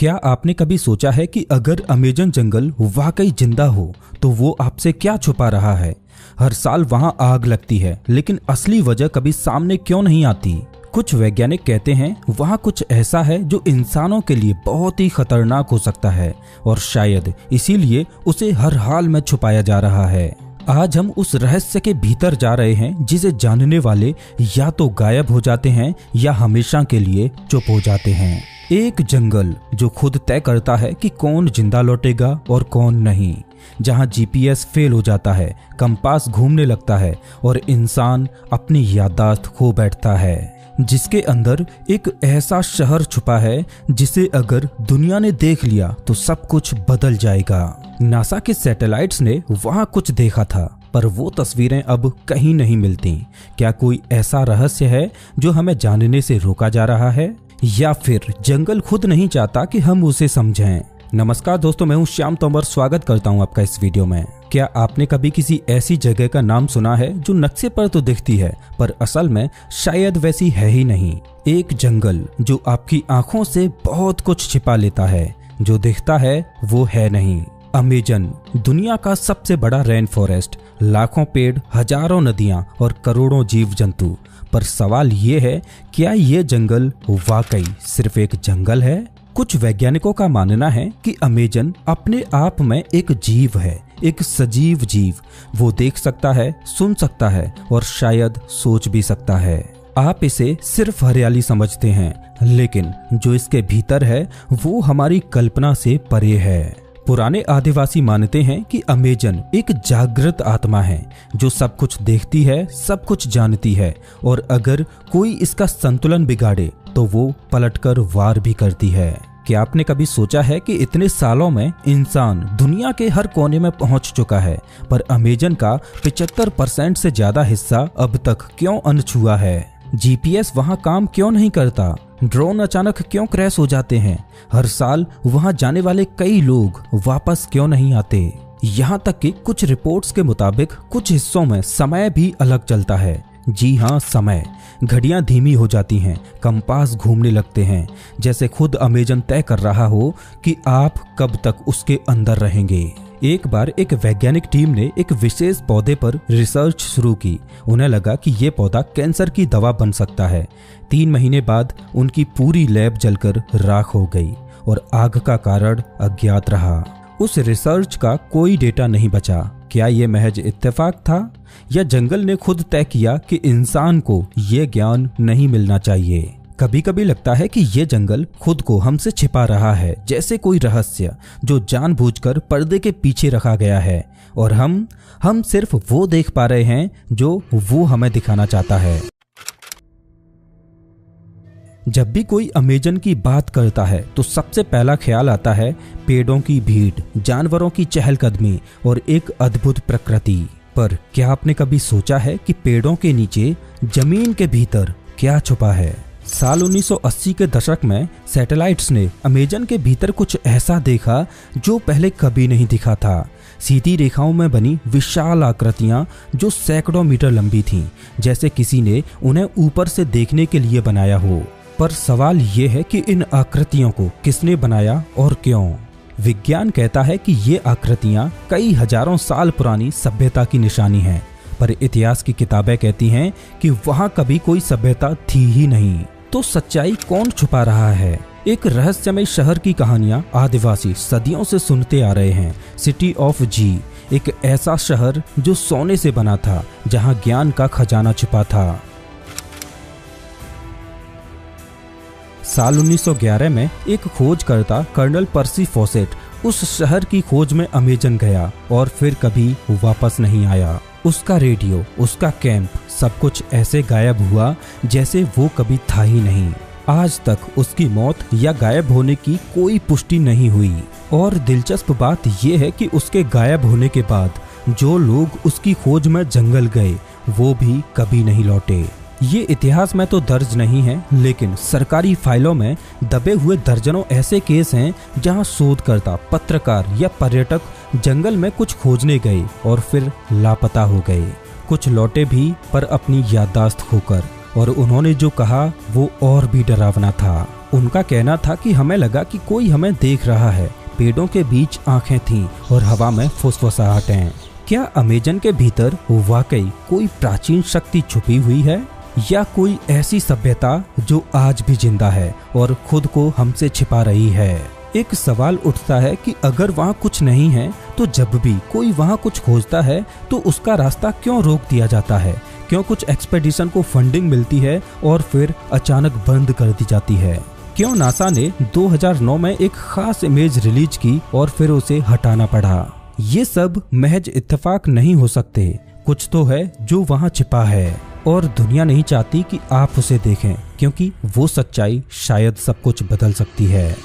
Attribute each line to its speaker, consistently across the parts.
Speaker 1: क्या आपने कभी सोचा है कि अगर अमेज़न जंगल वाकई जिंदा हो तो वो आपसे क्या छुपा रहा है। हर साल वहां आग लगती है, लेकिन असली वजह कभी सामने क्यों नहीं आती। कुछ वैज्ञानिक कहते हैं वहां कुछ ऐसा है जो इंसानों के लिए बहुत ही खतरनाक हो सकता है और शायद इसीलिए उसे हर हाल में छुपाया जा रहा है। आज हम उस रहस्य के भीतर जा रहे हैं जिसे जानने वाले या तो गायब हो जाते हैं या हमेशा के लिए चुप हो जाते हैं। एक जंगल जो खुद तय करता है कि कौन जिंदा लौटेगा और कौन नहीं, जहां जीपीएस फेल हो जाता है, कंपास घूमने लगता है और इंसान अपनी याददाश्त खो बैठता है, जिसके अंदर एक ऐसा शहर छुपा है जिसे अगर दुनिया ने देख लिया तो सब कुछ बदल जाएगा। नासा के सैटेलाइट्स ने वहां कुछ देखा था, पर वो तस्वीरें अब कहीं नहीं मिलती। क्या कोई ऐसा रहस्य है जो हमें जानने से रोका जा रहा है, या फिर जंगल खुद नहीं चाहता कि हम उसे समझें। नमस्कार दोस्तों, मैं हूं श्याम तोमर, स्वागत करता हूं आपका इस वीडियो में। क्या आपने कभी किसी ऐसी जगह का नाम सुना है जो नक्शे पर तो दिखती है पर असल में शायद वैसी है ही नहीं। एक जंगल जो आपकी आंखों से बहुत कुछ छिपा लेता है, जो दिखता है वो है नहीं। अमेज़न दुनिया का सबसे बड़ा रेन फॉरेस्ट, लाखों पेड़, हजारों नदियां और करोड़ों जीव जंतु। पर सवाल ये है, क्या ये जंगल वाकई सिर्फ एक जंगल है? कुछ वैज्ञानिकों का मानना है कि अमेज़न अपने आप में एक जीव है, एक सजीव जीव। वो देख सकता है, सुन सकता है और शायद सोच भी सकता है। आप इसे सिर्फ हरियाली समझते हैं, लेकिन जो इसके भीतर है वो हमारी कल्पना से परे है। पुराने आदिवासी मानते हैं कि अमेज़न एक जागृत आत्मा है जो सब कुछ देखती है, सब कुछ जानती है और अगर कोई इसका संतुलन बिगाड़े तो वो पलटकर वार भी करती है। क्या आपने कभी सोचा है कि इतने सालों में इंसान दुनिया के हर कोने में पहुंच चुका है, पर अमेज़न का 75% से ज्यादा हिस्सा अब तक क्यों अनछुआ है? जीपीएस वहां काम क्यों नहीं करता? ड्रोन अचानक क्यों क्रैश हो जाते हैं? हर साल वहां जाने वाले कई लोग वापस क्यों नहीं आते? यहाँ तक कि कुछ रिपोर्ट्स के मुताबिक कुछ हिस्सों में समय भी अलग चलता है। जी हाँ, समय। घड़ियां धीमी हो जाती हैं, कंपास घूमने लगते हैं, जैसे खुद अमेज़न तय कर रहा हो कि आप कब तक उसके अंदर रहेंगे। एक बार एक वैज्ञानिक टीम ने एक विशेष पौधे पर रिसर्च शुरू की। उन्हें लगा कि ये पौधा कैंसर की दवा बन सकता है। 3 महीने बाद उनकी पूरी लैब जलकर राख हो गई और आग का कारण अज्ञात रहा। उस रिसर्च का कोई डेटा नहीं बचा। क्या ये महज इत्तेफाक था या जंगल ने खुद तय किया कि इंसान को ये ज्ञान नहीं मिलना चाहिए? कभी कभी लगता है कि ये जंगल खुद को हमसे छिपा रहा है, जैसे कोई रहस्य जो जानबूझकर पर्दे के पीछे रखा गया है और हम सिर्फ वो देख पा रहे हैं जो वो हमें दिखाना चाहता है। जब भी कोई अमेज़न की बात करता है तो सबसे पहला ख्याल आता है पेड़ों की भीड़, जानवरों की चहलकदमी और एक अद्भुत प्रकृति। पर क्या आपने कभी सोचा है कि पेड़ों के नीचे, जमीन के भीतर क्या छुपा है? साल 1980 के दशक में सैटेलाइट्स ने अमेज़न के भीतर कुछ ऐसा देखा जो पहले कभी नहीं दिखा था। सीधी रेखाओं में बनी विशाल आकृतियां जो सैकड़ों मीटर लंबी थीं, जैसे किसी ने उन्हें ऊपर से देखने के लिए बनाया हो। पर सवाल ये है कि इन आकृतियों को किसने बनाया और क्यों? विज्ञान कहता है कि ये आकृतियां कई हजारों साल पुरानी सभ्यता की निशानी हैं, पर इतिहास की किताबें कहती हैं कि वहां कभी कोई सभ्यता थी ही नहीं। तो सच्चाई कौन छुपा रहा है? एक रहस्यमय शहर की कहानियां आदिवासी सदियों से सुनते आ रहे हैं। सिटी ऑफ जी, एक ऐसा शहर जो सोने से बना था, जहां ज्ञान का खजाना छिपा था। साल 1911 में एक खोजकर्ता कर्नल पर्सी फॉसेट उस शहर की खोज में अमेज़न गया और फिर कभी वापस नहीं आया। उसका रेडियो, उसका कैंप, सब कुछ ऐसे गायब हुआ जैसे वो कभी था ही नहीं। आज तक उसकी मौत या गायब होने की कोई पुष्टि नहीं हुई। और दिलचस्प बात यह है कि उसके गायब होने के बाद जो लोग उसकी खोज में जंगल गए वो भी कभी नहीं लौटे। ये इतिहास में तो दर्ज नहीं है, लेकिन सरकारी फाइलों में दबे हुए दर्जनों ऐसे केस हैं जहां शोधकर्ता, पत्रकार या पर्यटक जंगल में कुछ खोजने गए और फिर लापता हो गए। कुछ लौटे भी, पर अपनी याददाश्त खोकर, और उन्होंने जो कहा वो और भी डरावना था। उनका कहना था कि हमें लगा कि कोई हमें देख रहा है। पेड़ों के बीच आंखें थीं और हवा में फुसफुसाहटें। क्या अमेजन के भीतर वाकई कोई प्राचीन शक्ति छुपी हुई है, या कोई ऐसी सभ्यता जो आज भी जिंदा है और खुद को हमसे छिपा रही है? एक सवाल उठता है कि अगर वहाँ कुछ नहीं है तो जब भी कोई वहाँ कुछ खोजता है तो उसका रास्ता क्यों रोक दिया जाता है? क्यों कुछ एक्सपेडिशन को फंडिंग मिलती है और फिर अचानक बंद कर दी जाती है? क्यों नासा ने 2009 में एक खास इमेज रिलीज की और फिर उसे हटाना पड़ा? ये सब महज इत्तेफाक नहीं हो सकते। कुछ तो है जो वहाँ छिपा है और दुनिया नहीं चाहती कि आप उसे देखें, क्योंकि वो सच्चाई शायद सब कुछ बदल सकती है।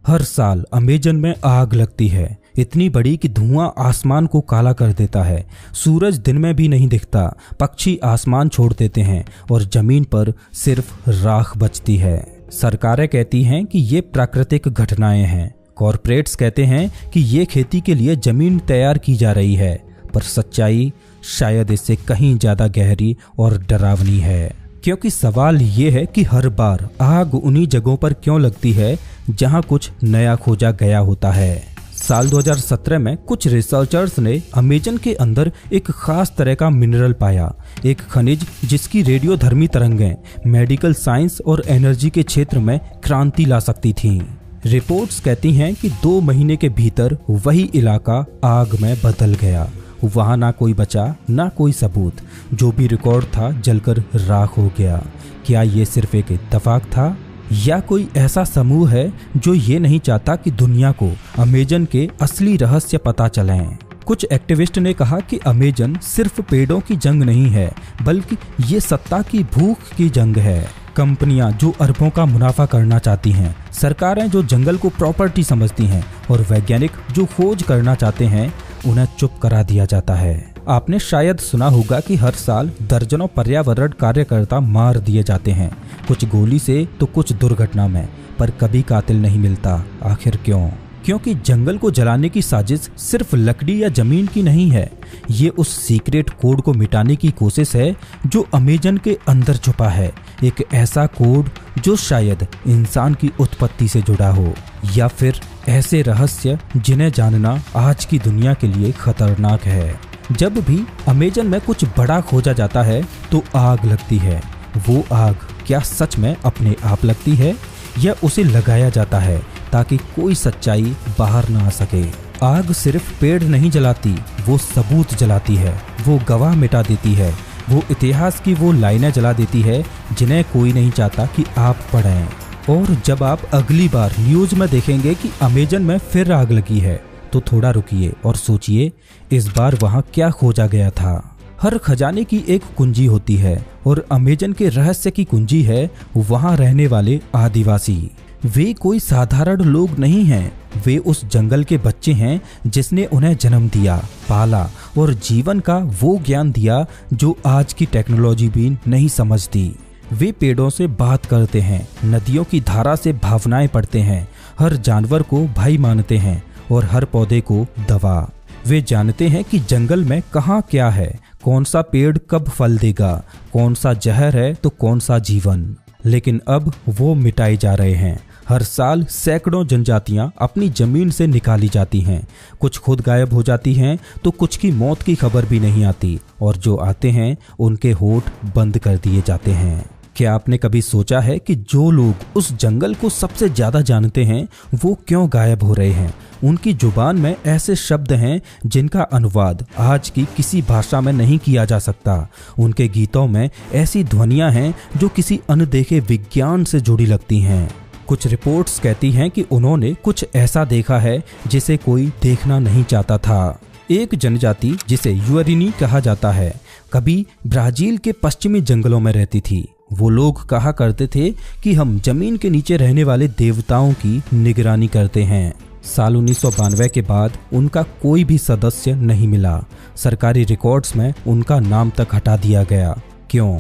Speaker 1: हर साल अमेजन में आग लगती है, इतनी बड़ी कि धुआं आसमान को काला कर देता है। सूरज दिन में भी नहीं दिखता, पक्षी आसमान छोड़ देते हैं और जमीन पर सिर्फ राख बचती है। सरकारें कहती हैं कि ये प्राकृतिक घटनाएं हैं। कॉरपोरेट्स कहते हैं कि ये खेती के लिए जमीन तैयार की जा रही है, पर सच्चाई शायद इससे कहीं ज्यादा गहरी और डरावनी है। क्योंकि सवाल ये है कि हर बार आग उन्हीं जगहों पर क्यों लगती है जहां कुछ नया खोजा गया होता है। साल 2017 में कुछ रिसर्चर्स ने अमेजन के अंदर एक खास तरह का मिनरल पाया, एक खनिज जिसकी रेडियोधर्मी तरंगें मेडिकल साइंस और एनर्जी के क्षेत्र में क्रांति ला सकती थीं। रिपोर्ट्स कहती हैं कि 2 महीने के भीतर वही इलाका आग में बदल गया। वहां ना कोई बचा, ना कोई सबूत। जो भी रिकॉर्ड था जलकर राख हो गया। क्या ये सिर्फ एक इत्तेफाक था, या कोई ऐसा समूह है जो ये नहीं चाहता कि दुनिया को अमेजन के असली रहस्य पता चलें? कुछ एक्टिविस्ट ने कहा कि अमेजन सिर्फ पेड़ों की जंग नहीं है, बल्कि ये सत्ता की भूख की जंग है। कंपनियां जो अरबों का मुनाफा करना चाहती हैं, सरकारें जो जंगल को प्रॉपर्टी समझती हैं और वैज्ञानिक जो खोज करना चाहते हैं, उन्हें चुप करा दिया जाता है। आपने शायद सुना होगा कि हर साल दर्जनों पर्यावरण कार्यकर्ता मार दिए जाते हैं, कुछ गोली से तो कुछ दुर्घटना में, पर कभी कातिल नहीं मिलता। आखिर क्यों? क्योंकि जंगल को जलाने की साजिश सिर्फ लकड़ी या जमीन की नहीं है। ये उस सीक्रेट कोड को मिटाने की कोशिश है जो अमेजन के अंदर छुपा है। एक ऐसा कोड जो शायद इंसान की उत्पत्ति से जुड़ा हो, या फिर ऐसे रहस्य जिन्हें जानना आज की दुनिया के लिए खतरनाक है। जब भी अमेजन में कुछ बड़ा खोजा जाता है तो आग लगती है। वो आग क्या सच में अपने आप लगती है, या उसे लगाया जाता है ताकि कोई सच्चाई बाहर ना आ सके? आग सिर्फ पेड़ नहीं जलाती, वो सबूत जलाती है, वो गवाह मिटा देती है, वो इतिहास की वो लाइनें जला देती है जिन्हें कोई नहीं चाहता कि आप पढ़ें। और जब आप अगली बार न्यूज में देखेंगे कि अमेजन में फिर आग लगी है, तो थोड़ा रुकिए और सोचिए इस बार वहाँ क्या खोजा गया था। हर खजाने की एक कुंजी होती है, और अमेजन के रहस्य की कुंजी है वहाँ रहने वाले आदिवासी। वे कोई साधारण लोग नहीं हैं, वे उस जंगल के बच्चे हैं जिसने उन्हें जन्म दिया, पाला और जीवन का वो ज्ञान दिया जो आज की टेक्नोलॉजी भी नहीं समझती। वे पेड़ों से बात करते हैं, नदियों की धारा से भावनाएं पढ़ते हैं, हर जानवर को भाई मानते हैं और हर पौधे को दवा। वे जानते हैं कि जंगल में कहाँ क्या है, कौन सा पेड़ कब फल देगा, कौन सा जहर है तो कौन सा जीवन। लेकिन अब वो मिटाए जा रहे हैं। हर साल सैकड़ों जनजातियां अपनी जमीन से निकाली जाती हैं। कुछ खुद गायब हो जाती हैं तो कुछ की मौत की खबर भी नहीं आती, और जो आते हैं उनके होठ बंद कर दिए जाते हैं। क्या आपने कभी सोचा है कि जो लोग उस जंगल को सबसे ज्यादा जानते हैं वो क्यों गायब हो रहे हैं? उनकी जुबान में ऐसे शब्द हैं जिनका अनुवाद आज की किसी भाषा में नहीं किया जा सकता। उनके गीतों में ऐसी ध्वनियां हैं जो किसी अनदेखे विज्ञान से जुड़ी लगती हैं। कुछ रिपोर्ट्स कहती हैं कि उन्होंने कुछ ऐसा देखा है जिसे कोई देखना नहीं चाहता था। एक जनजाति जिसे यूएरिनी कहा जाता है, कभी ब्राजील के पश्चिमी जंगलों में रहती थी। वो लोग कहा करते थे कि हम जमीन के नीचे रहने वाले देवताओं की निगरानी करते हैं। साल 1992 के बाद उनका कोई भी सदस्य नहीं मिला। सरकारी रिकॉर्ड्स में उनका नाम तक हटा दिया गया। क्यों?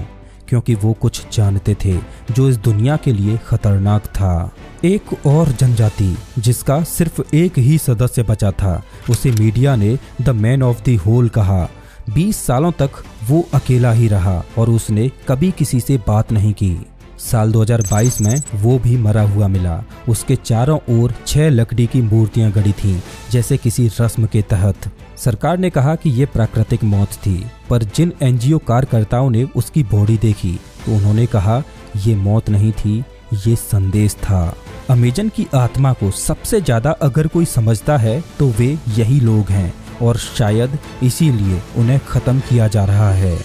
Speaker 1: क्योंकि वो कुछ जानते थे जो इस दुनिया के लिए खतरनाक था। एक और जनजाति जिसका सिर्फ एक ही सदस्य बचा था, उसे मीडिया ने the man of the whole कहा। 20 सालों तक वो अकेला ही रहा और उसने कभी किसी से बात नहीं की। साल 2022 में वो भी मरा हुआ मिला। उसके चारों ओर 6 लकड़ी की मूर्तियां गड़ी थीं, जैसे किसी रस्म के तहत। सरकार ने कहा कि ये प्राकृतिक मौत थी, पर जिन एनजीओ कार्यकर्ताओं ने उसकी बॉडी देखी तो उन्होंने कहा ये मौत नहीं थी, ये संदेश था। अमेजन की आत्मा को सबसे ज्यादा अगर कोई समझता है तो वे यही लोग हैं, और शायद इसीलिए उन्हें खत्म किया जा रहा है।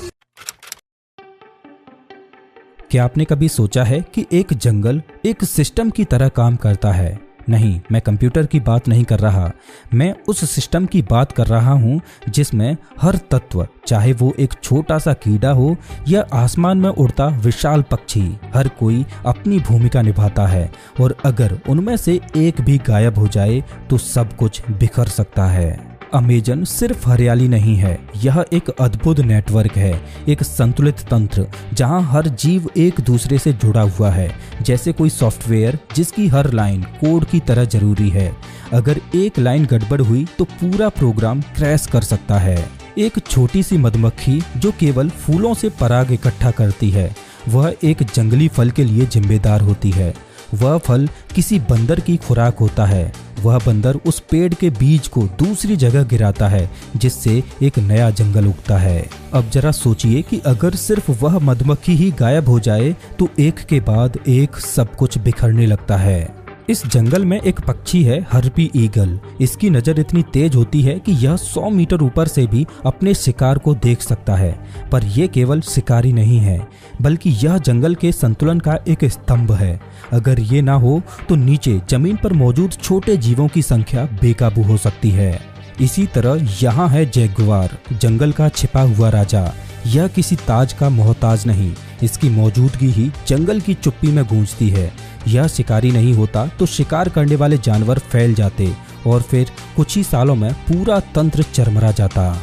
Speaker 1: क्या आपने कभी सोचा है कि एक जंगल एक सिस्टम की तरह काम करता है? नहीं, मैं कंप्यूटर की बात नहीं कर रहा। मैं उस सिस्टम की बात कर रहा हूँ जिसमें हर तत्व, चाहे वो एक छोटा सा कीड़ा हो या आसमान में उड़ता विशाल पक्षी, हर कोई अपनी भूमिका निभाता है, और अगर उनमें से एक भी गायब हो जाए तो सब कुछ बिखर सकता है। अमेजन सिर्फ हरियाली नहीं है, यह एक अद्भुत नेटवर्क है, एक संतुलित तंत्र जहां हर जीव एक दूसरे से जुड़ा हुआ है, जैसे कोई सॉफ्टवेयर जिसकी हर लाइन कोड की तरह जरूरी है। अगर एक लाइन गड़बड़ हुई तो पूरा प्रोग्राम क्रैश कर सकता है। एक छोटी सी मधुमक्खी जो केवल फूलों से पराग इकट्ठा करती है, वह एक जंगली फल के लिए जिम्मेदार होती है। वह फल किसी बंदर की खुराक होता है। वह बंदर उस पेड़ के बीज को दूसरी जगह गिराता है, जिससे एक नया जंगल उगता है। अब जरा सोचिए कि अगर सिर्फ वह मधुमक्खी ही गायब हो जाए तो एक के बाद एक सब कुछ बिखरने लगता है। इस जंगल में एक पक्षी है, हार्पी ईगल। इसकी नज़र इतनी तेज होती है कि यह 100 मीटर ऊपर से भी अपने शिकार को देख सकता है। पर यह केवल शिकारी नहीं है, बल्कि यह जंगल के संतुलन का एक स्तंभ है। अगर ये ना हो तो नीचे जमीन पर मौजूद छोटे जीवों की संख्या बेकाबू हो सकती है। इसी तरह यहाँ है जैगुआर, जंगल का छिपा हुआ राजा। यह किसी ताज का मोहताज नहीं, इसकी मौजूदगी ही जंगल की चुप्पी में गूंजती है। यह शिकारी नहीं होता तो शिकार करने वाले जानवर फैल जाते और फिर कुछ ही सालों में पूरा तंत्र चरमरा जाता।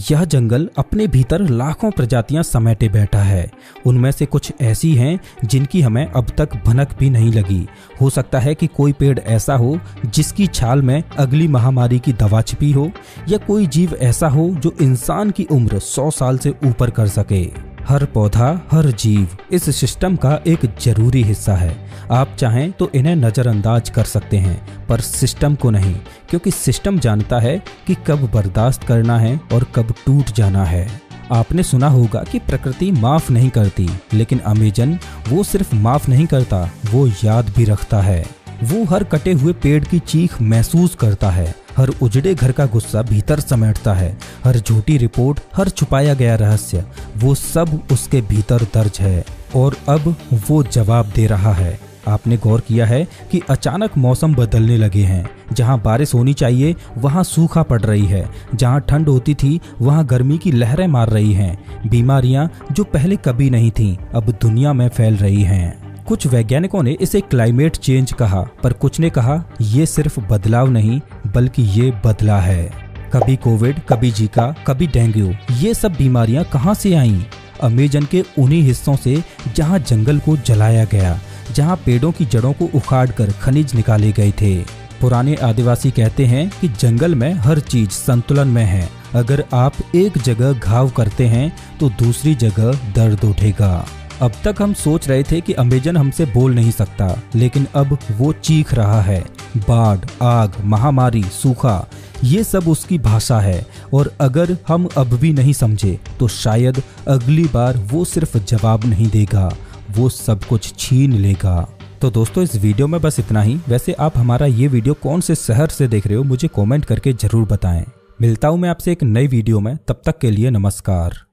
Speaker 1: यह जंगल अपने भीतर लाखों प्रजातियां समेटे बैठा है। उनमें से कुछ ऐसी हैं जिनकी हमें अब तक भनक भी नहीं लगी। हो सकता है कि कोई पेड़ ऐसा हो जिसकी छाल में अगली महामारी की दवा छिपी हो, या कोई जीव ऐसा हो जो इंसान की उम्र 100 साल से ऊपर कर सके। हर पौधा, हर जीव इस सिस्टम का एक जरूरी हिस्सा है। आप चाहें तो इन्हें नज़रअंदाज कर सकते हैं, पर सिस्टम को नहीं, क्योंकि सिस्टम जानता है कि कब बर्दाश्त करना है और कब टूट जाना है। आपने सुना होगा कि प्रकृति माफ नहीं करती, लेकिन अमेजन वो सिर्फ माफ नहीं करता, वो याद भी रखता है। वो हर कटे हुए पेड़ की चीख महसूस करता है, हर उजड़े घर का गुस्सा भीतर समेटता है, हर झूठी रिपोर्ट, हर छुपाया गया रहस्य, वो सब उसके भीतर दर्ज है, और अब वो जवाब दे रहा है। आपने गौर किया है कि अचानक मौसम बदलने लगे हैं। जहां बारिश होनी चाहिए वहां सूखा पड़ रही है, जहां ठंड होती थी वहां गर्मी की लहरें मार रही हैं। बीमारियां जो पहले कभी नहीं थीं, अब दुनिया में फैल रही हैं। कुछ वैज्ञानिकों ने इसे क्लाइमेट चेंज कहा, पर कुछ ने कहा ये सिर्फ बदलाव नहीं बल्कि ये बदला है। कभी कोविड, कभी जीका, कभी डेंगू, ये सब बीमारियां कहां से आईं? अमेजन के उन्हीं हिस्सों से जहां जंगल को जलाया गया, जहां पेड़ों की जड़ों को उखाड़कर खनिज निकाले गए थे। पुराने आदिवासी कहते हैं कि जंगल में हर चीज संतुलन में है। अगर आप एक जगह घाव करते हैं तो दूसरी जगह दर्द उठेगा। अब तक हम सोच रहे थे कि अमेजन हमसे बोल नहीं सकता, लेकिन अब वो चीख रहा है। बाढ़, आग, महामारी, सूखा, ये सब उसकी भाषा है, और अगर हम अब भी नहीं समझे तो शायद अगली बार वो सिर्फ जवाब नहीं देगा, वो सब कुछ छीन लेगा। तो दोस्तों, इस वीडियो में बस इतना ही। वैसे आप हमारा ये वीडियो कौन से शहर से देख रहे हो मुझे कमेंट करके जरूर बताएं। मिलता हूं मैं आपसे एक नई वीडियो में, तब तक के लिए नमस्कार।